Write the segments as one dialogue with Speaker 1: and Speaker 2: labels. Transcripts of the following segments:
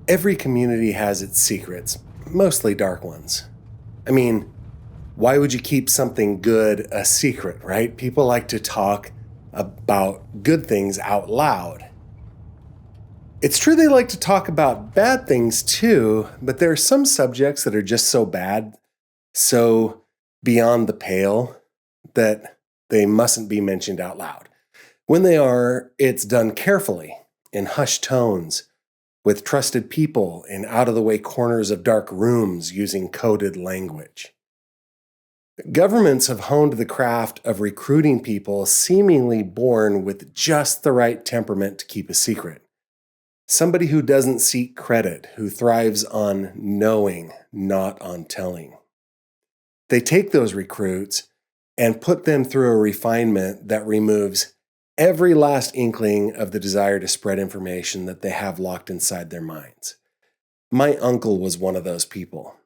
Speaker 1: Every community has its secrets, mostly dark ones. I mean, why would you keep something good a secret, right? People like to talk about good things out loud. It's true they like to talk about bad things too, but there are some subjects that are just so bad, so beyond the pale, that they mustn't be mentioned out loud. When they are, it's done carefully, in hushed tones, with trusted people in out-of-the-way corners of dark rooms using coded language. Governments have honed the craft of recruiting people seemingly born with just the right temperament to keep a secret. Somebody who doesn't seek credit, who thrives on knowing, not on telling. They take those recruits and put them through a refinement that removes every last inkling of the desire to spread information that they have locked inside their minds. My uncle was one of those people.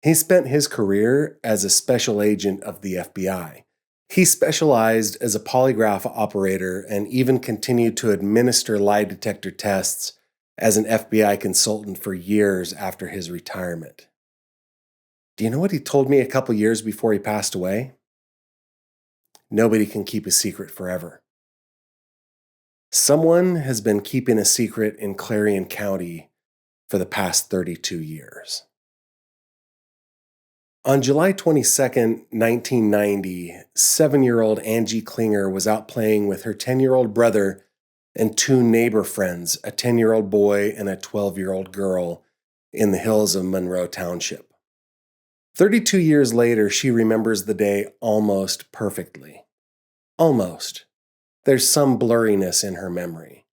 Speaker 1: He spent his career as a special agent of the FBI. He specialized as a polygraph operator and even continued to administer lie detector tests as an FBI consultant for years after his retirement. Do you know what he told me a couple years before he passed away? Nobody can keep a secret forever. Someone has been keeping a secret in Clarion County for the past 32 years. On July 22, 1990, 7-year-old Angie Klinger was out playing with her 10-year-old brother and two neighbor friends, a 10-year-old boy and a 12-year-old girl, in the hills of Monroe Township. 32 years later, she remembers the day almost perfectly. Almost. There's some blurriness in her memory.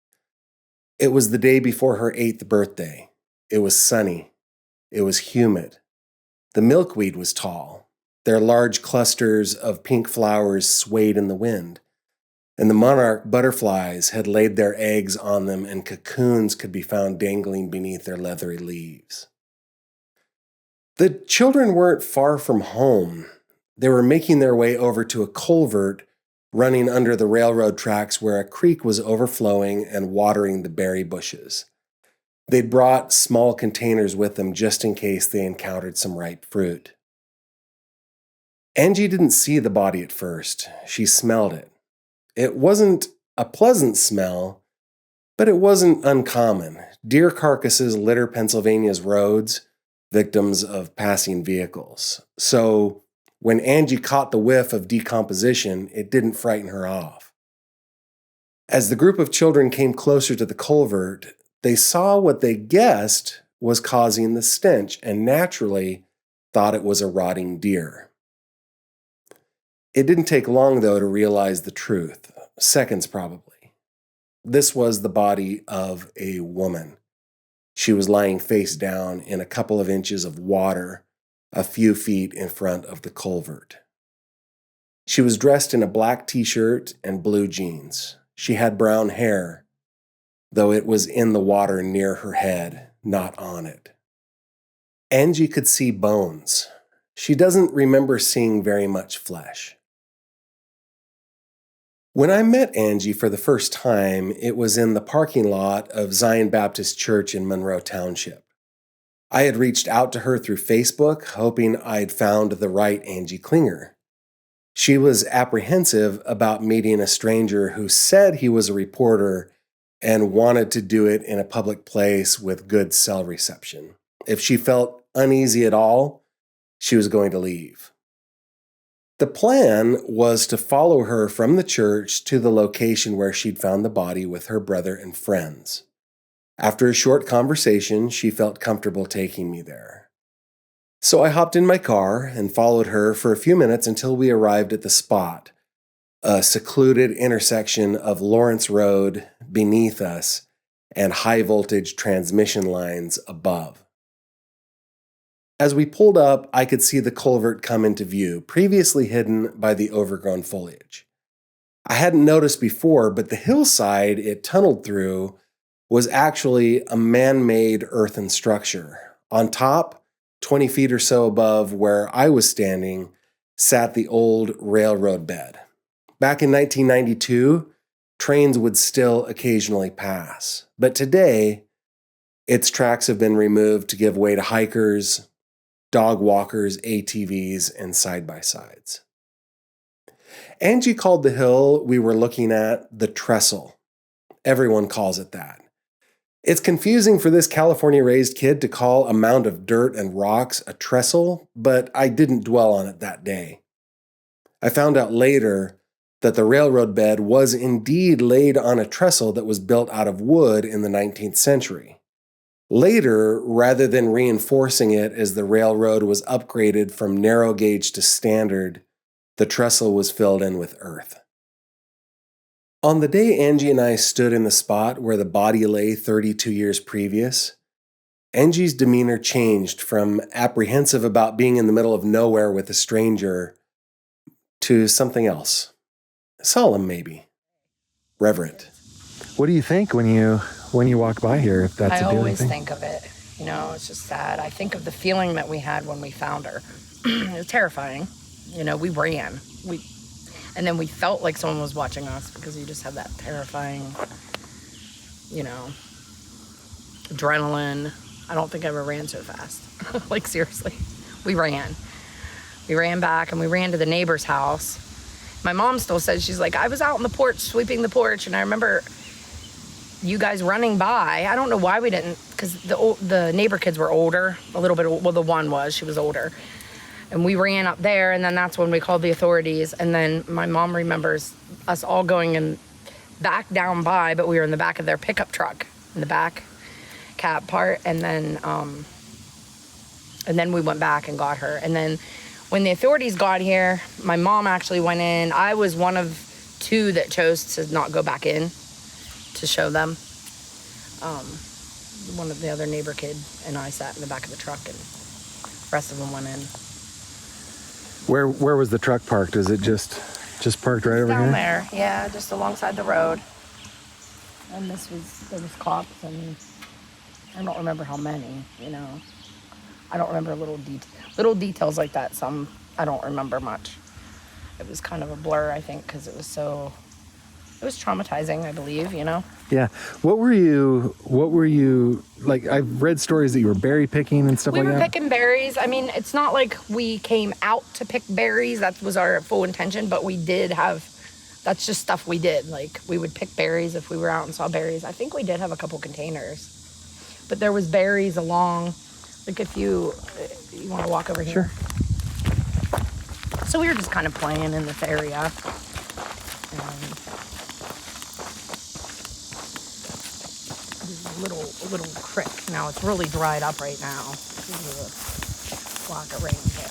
Speaker 1: It was the day before her 8th birthday. It was sunny. It was humid. The milkweed was tall. Their large clusters of pink flowers swayed in the wind, and the monarch butterflies had laid their eggs on them, and cocoons could be found dangling beneath their leathery leaves. The children weren't far from home. They were making their way over to a culvert running under the railroad tracks where a creek was overflowing and watering the berry bushes. They'd brought small containers with them just in case they encountered some ripe fruit. Angie didn't see the body at first. She smelled it. It wasn't a pleasant smell, but it wasn't uncommon. Deer carcasses litter Pennsylvania's roads, victims of passing vehicles. So when Angie caught the whiff of decomposition, it didn't frighten her off. As the group of children came closer to the culvert, they saw what they guessed was causing the stench and naturally thought it was a rotting deer. It didn't take long, though, to realize the truth. Seconds, probably. This was the body of a woman. She was lying face down in a couple of inches of water, a few feet in front of the culvert. She was dressed in a black t-shirt and blue jeans. She had brown hair, though it was in the water near her head, not on it. Angie could see bones. She doesn't remember seeing very much flesh. When I met Angie for the first time, it was in the parking lot of Zion Baptist Church in Monroe Township. I had reached out to her through Facebook, hoping I'd found the right Angie Klinger. She was apprehensive about meeting a stranger who said he was a reporter and wanted to do it in a public place with good cell reception. If she felt uneasy at all, she was going to leave. The plan was to follow her from the church to the location where she'd found the body with her brother and friends. After a short conversation, she felt comfortable taking me there. So I hopped in my car and followed her for a few minutes until we arrived at the spot, a secluded intersection of Lawrence Road beneath us and high-voltage transmission lines above. As we pulled up, I could see the culvert come into view, previously hidden by the overgrown foliage. I hadn't noticed before, but the hillside it tunneled through was actually a man-made earthen structure. On top, 20 feet or so above where I was standing, sat the old railroad bed. Back in 1992, trains would still occasionally pass, but today, Its tracks have been removed to give way to hikers, dog walkers, ATVs, and side-by-sides. Angie called the hill we were looking at the trestle. Everyone calls it that. It's confusing for this California-raised kid to call a mound of dirt and rocks a trestle, but I didn't dwell on it that day. I found out later that the railroad bed was indeed laid on a trestle that was built out of wood in the 19th century. Later, rather than reinforcing it as the railroad was upgraded from narrow gauge to standard, the trestle was filled in with earth. On the day Angie and I stood in the spot where the body lay 32 years previous, Angie's demeanor changed from apprehensive about being in the middle of nowhere with a stranger to something else. Solemn, maybe. Reverent.
Speaker 2: What do you think when you walk by here, if that's a daily thing?
Speaker 3: I always think of it. It's just sad. I think of the feeling that we had when we found her. It was terrifying. We ran. And then we felt like someone was watching us because you just have that terrifying, adrenaline. I don't think I ever ran so fast. Like, seriously. We ran. We ran back and we ran to the neighbor's house. My mom still says, she's like, I was out on the porch, sweeping the porch, and I remember you guys running by. I don't know why we didn't, because the neighbor kids were older, a little bit. Well, the one was, she was older. And we ran up there, and then that's when we called the authorities. And then my mom remembers us all going and back down by, but we were in the back of their pickup truck, in the back cab part. And then we went back and got her. And then when the authorities got here, my mom actually went in. I was one of two that chose to not go back in to show them. One of the other neighbor kid and I sat in the back of the truck, and the rest of them went in.
Speaker 2: Where was the truck parked? Is it just parked right over
Speaker 3: down
Speaker 2: here?
Speaker 3: There, yeah, just alongside the road. And there was cops, and I don't remember how many, I don't remember little details like that. Some I don't remember much. It was kind of a blur, I think, because it was traumatizing, I believe,
Speaker 2: Yeah. What were you like? I've read stories that you were berry picking and stuff like that.
Speaker 3: We were picking berries. I mean, it's not like we came out to pick berries. That was our full intention, but that's just stuff we did. Like, we would pick berries if we were out and saw berries. I think we did have a couple containers, but there was berries along, like, if you want to walk over here.
Speaker 2: Sure.
Speaker 3: So we were just kind of playing in this area. A little creek. Now it's really dried up right now. This is a block of rain here.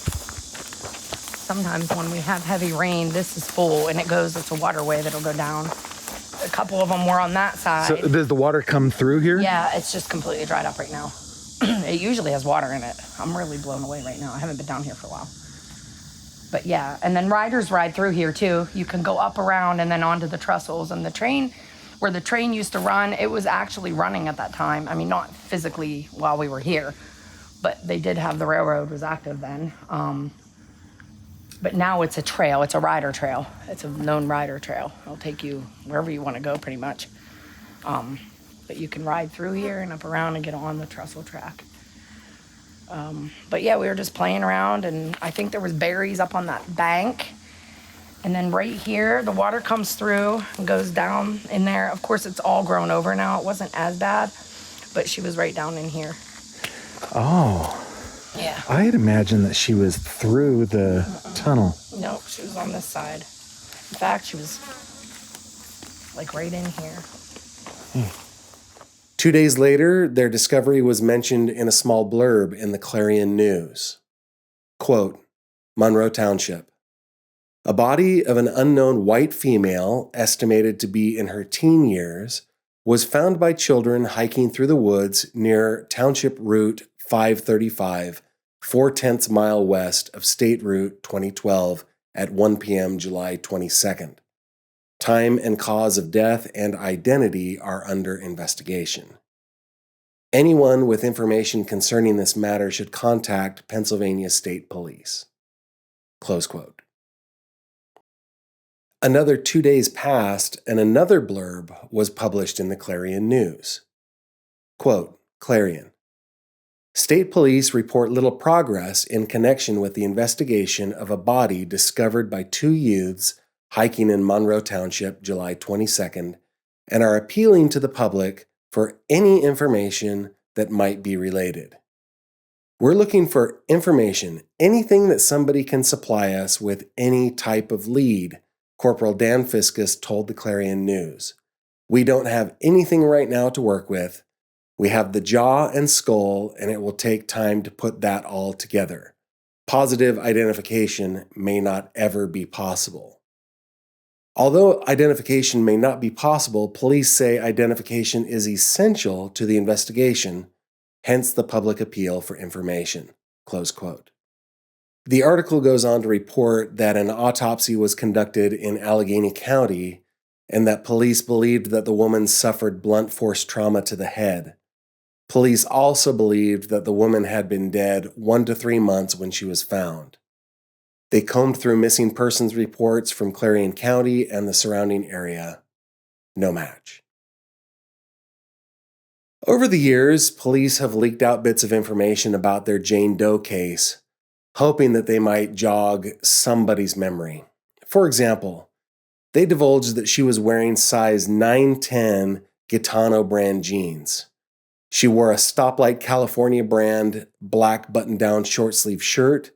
Speaker 3: Sometimes when we have heavy rain, this is full and it's a waterway that'll go down. A couple of them were on that side.
Speaker 2: So does the water come through here?
Speaker 3: Yeah, it's just completely dried up right now. It usually has water in it. I'm really blown away right now. I haven't been down here for a while. But yeah, and then riders ride through here too. You can go up around and then onto the trestles, and the train, where the train used to run, it was actually running at that time. I mean, not physically while we were here, but they did have, the railroad was active then. But now it's a trail. It's a rider trail. It's a known rider trail. It'll take you wherever you want to go, pretty much. But you can ride through here and up around and get on the trestle track. But yeah, we were just playing around, and I think there was berries up on that bank. And then right here, the water comes through and goes down in there. Of course, it's all grown over now. It wasn't as bad, but she was right down in here.
Speaker 2: Oh.
Speaker 3: Yeah.
Speaker 2: I had imagined that she was through the tunnel.
Speaker 3: No, she was on this side. In fact, she was like right in here.
Speaker 1: 2 days later, their discovery was mentioned in a small blurb in the Clarion News. Quote, Monroe Township. A body of an unknown white female, estimated to be in her teen years, was found by children hiking through the woods near Township Route 535, 4/10 mile west of State Route 2012 at 1 p.m. July 22nd. Time and cause of death and identity are under investigation. Anyone with information concerning this matter should contact Pennsylvania State Police. Close quote. Another 2 days passed, and another blurb was published in the Clarion News. Quote, Clarion. State police report little progress in connection with the investigation of a body discovered by two youths hiking in Monroe Township July 22nd and are appealing to the public for any information that might be related. We're looking for information, anything that somebody can supply us with any type of lead, Corporal Dan Fiscus told the Clarion News. We don't have anything right now to work with. We have the jaw and skull, and it will take time to put that all together. Positive identification may not ever be possible. Although identification may not be possible, police say identification is essential to the investigation, hence the public appeal for information. Close quote. The article goes on to report that an autopsy was conducted in Allegheny County and that police believed that the woman suffered blunt force trauma to the head. Police also believed that the woman had been dead 1 to 3 months when she was found. They combed through missing persons reports from Clarion County and the surrounding area. No match. Over the years, police have leaked out bits of information about their Jane Doe case, hoping that they might jog somebody's memory. For example, they divulged that she was wearing size 910 Gitano brand jeans. She wore a Stoplight California brand black button-down short-sleeve shirt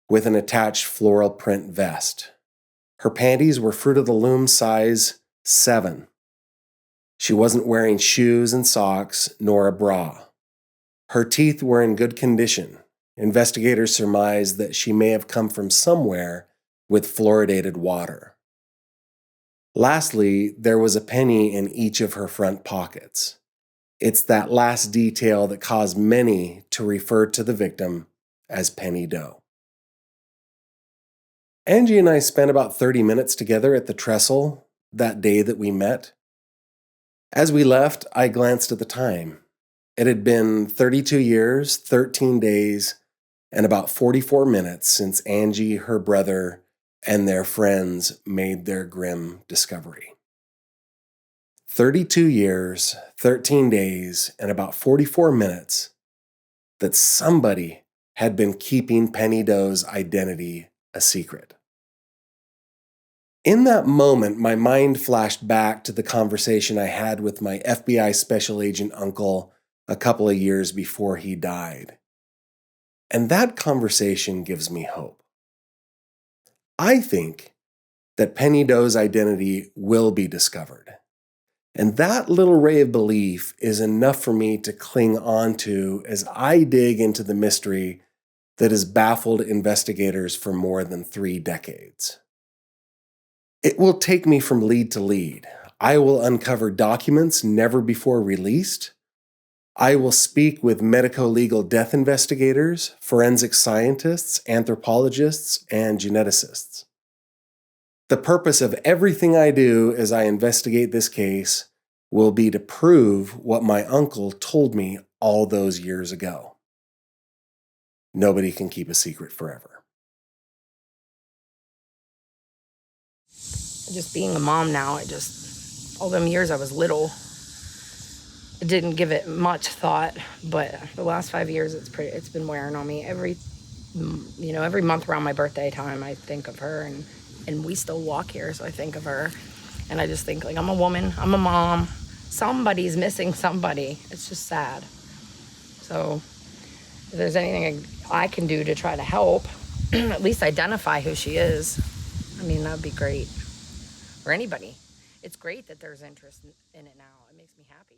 Speaker 1: with an attached floral print vest. Her panties were Fruit of the Loom size 7. She wasn't wearing shoes and socks, nor a bra. Her teeth were in good condition. Investigators surmised that she may have come from somewhere with fluoridated water. Lastly, there was a penny in each of her front pockets. It's that last detail that caused many to refer to the victim as Penny Doe. Angie and I spent about 30 minutes together at the trestle that day that we met. As we left, I glanced at the time. It had been 32 years, 13 days, and about 44 minutes since Angie, her brother, and their friends made their grim discovery. 32 years, 13 days, and about 44 minutes that somebody had been keeping Penny Doe's identity a secret. In that moment, my mind flashed back to the conversation I had with my FBI special agent uncle a couple of years before he died. And that conversation gives me hope. I think that Penny Doe's identity will be discovered. And that little ray of belief is enough for me to cling on to as I dig into the mystery that has baffled investigators for more than 3 decades. It will take me from lead to lead. I will uncover documents never before released. I will speak with medico-legal death investigators, forensic scientists, anthropologists, and geneticists. The purpose of everything I do as I investigate this case will be to prove what my uncle told me all those years ago. Nobody can keep a secret forever.
Speaker 3: Just being a mom now, all them years I was little, I didn't give it much thought, but the last 5 years it's been wearing on me. Every month around my birthday time, I think of her, and we still walk here, so I think of her. And I just think, like, I'm a woman, I'm a mom, somebody's missing somebody. It's just sad. So if there's anything I can do to try to help, at least identify who she is, I mean, that'd be great. For anybody. It's great that there's interest in it now. It makes me happy,